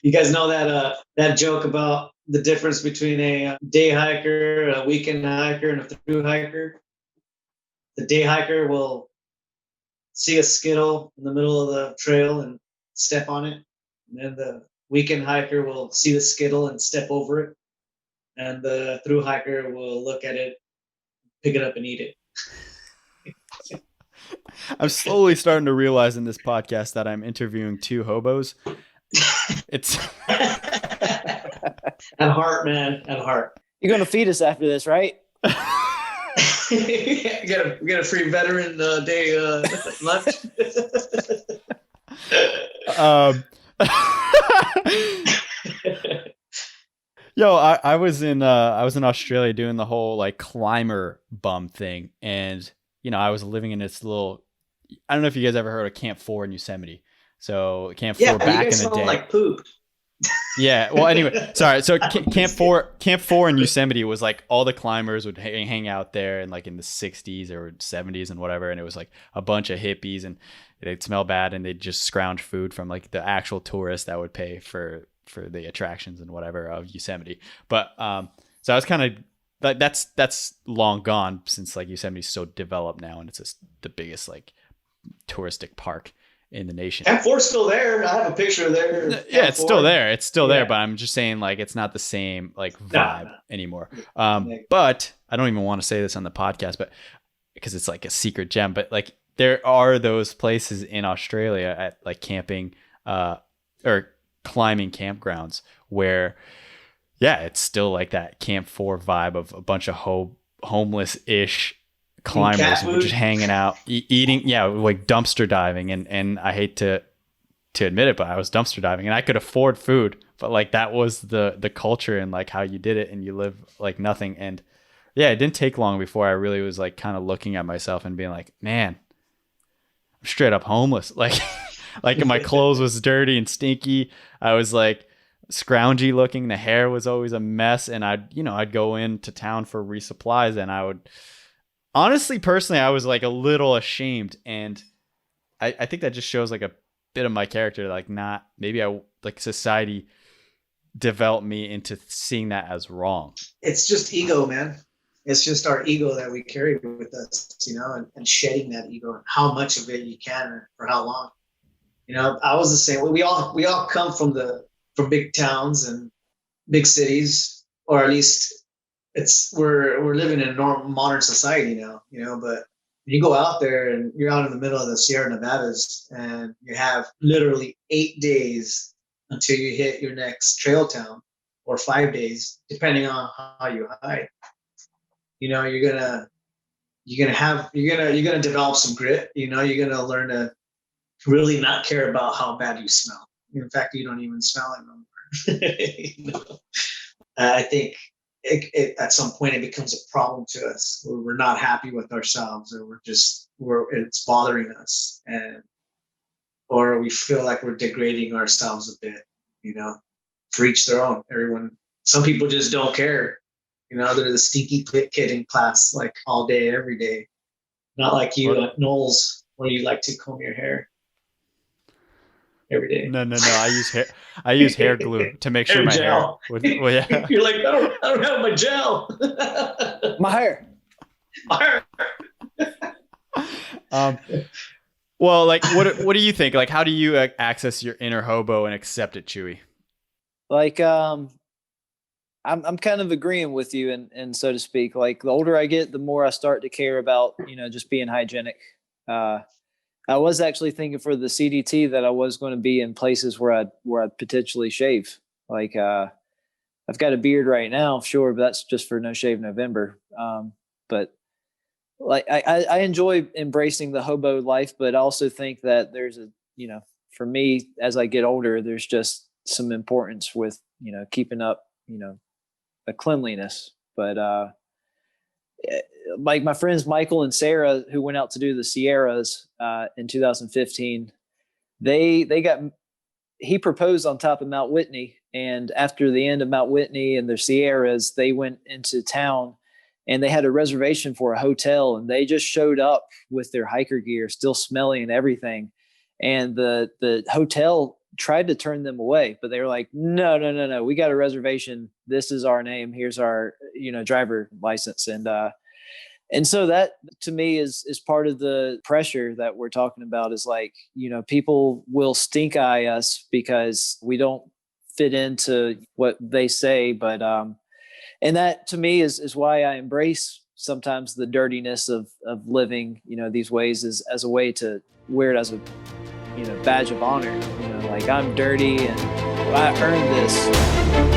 You guys know that joke about the difference between a day hiker, a weekend hiker, and a through hiker? The day hiker will see a skittle in the middle of the trail and step on it. And then the weekend hiker will see the skittle and step over it. And the through hiker will look at it, pick it up, and eat it. I'm slowly starting to realize in this podcast that I'm interviewing two hobos. It's at heart, man. At heart. You're gonna feed us after this, right? We get a free veteran day lunch. Yo, I was in Australia doing the whole like climber bum thing, and I was living in this little. I don't know if you guys ever heard of Camp 4 in Yosemite. So Camp 4 back in the day. Like poop. Yeah. Well, anyway, sorry. So Camp 4 in Yosemite was like all the climbers would hang out there and like in the 60s or 70s and whatever. And it was like a bunch of hippies and they'd smell bad and they'd just scrounge food from like the actual tourists that would pay for the attractions and whatever of Yosemite. But so I was kind of like, that's long gone since like Yosemite's so developed now and it's just the biggest like touristic park in the nation. Camp 4's still there. I have a picture there. Yeah, it's still there. It's still there, but I'm just saying like it's not the same like vibe anymore. But I don't even want to say this on the podcast, but because it's like a secret gem, but like there are those places in Australia at like camping or climbing campgrounds where it's still like that Camp 4 vibe of a bunch of homeless-ish climbers who were just hanging out, eating, like dumpster diving. And I hate to admit it, but I was dumpster diving and I could afford food, but like that was the culture and like how you did it and you live like nothing. And it didn't take long before I really was like kind of looking at myself and being like, man, I'm straight up homeless. Like my clothes was dirty and stinky. I was like scroungy looking. The hair was always a mess. And I'd go into town for resupplies and I would, honestly, personally, I was like a little ashamed, and I think that just shows like a bit of my character. Like, not maybe society developed me into seeing that as wrong. It's just ego, man. It's just our ego that we carry with us, and shedding that ego and how much of it you can and for how long. I was the same way. We all come from big towns and big cities, or at least. We're living in a modern society now, but you go out there and you're out in the middle of the Sierra Nevadas and you have literally 8 days until you hit your next trail town, or 5 days, depending on how you hike. You're gonna develop some grit. You're gonna learn to really not care about how bad you smell. In fact, you don't even smell it anymore. I think. At some point it becomes a problem to us where we're not happy with ourselves, or it's bothering us, or we feel like we're degrading ourselves a bit. For each their own. Some people just don't care. They're the stinky kid in class, like all day, every day. Not like you at NOLS, where you like to comb your hair every day. No. I use hair glue to make sure my gel. hair. Well, yeah. You're like, I don't have my gel. My hair. Well, like, what do you think? Like, how do you access your inner hobo and accept it, Chewy? Like, I'm kind of agreeing with you, and so to speak. Like, the older I get, the more I start to care about, just being hygienic. I was actually thinking for the CDT that I was going to be in places where I'd potentially shave. Like, I've got a beard right now, sure, but that's just for No Shave November. But like, I enjoy embracing the hobo life, but I also think that there's for me, as I get older, there's just some importance with, keeping up, a cleanliness. But, like my friends Michael and Sarah, who went out to do the Sierras in 2015, he proposed on top of Mount Whitney, and after the end of Mount Whitney and the Sierras, they went into town and they had a reservation for a hotel, and they just showed up with their hiker gear, still smelly and everything. And the hotel tried to turn them away, but they were like, no, we got a reservation. This is our name. Here's our, driver license. And so that to me is part of the pressure that we're talking about, is like, people will stink eye us because we don't fit into what they say. But, and that to me is why I embrace sometimes the dirtiness of living, these ways as a way to wear it as a, badge of honor, like I'm dirty and I earned this.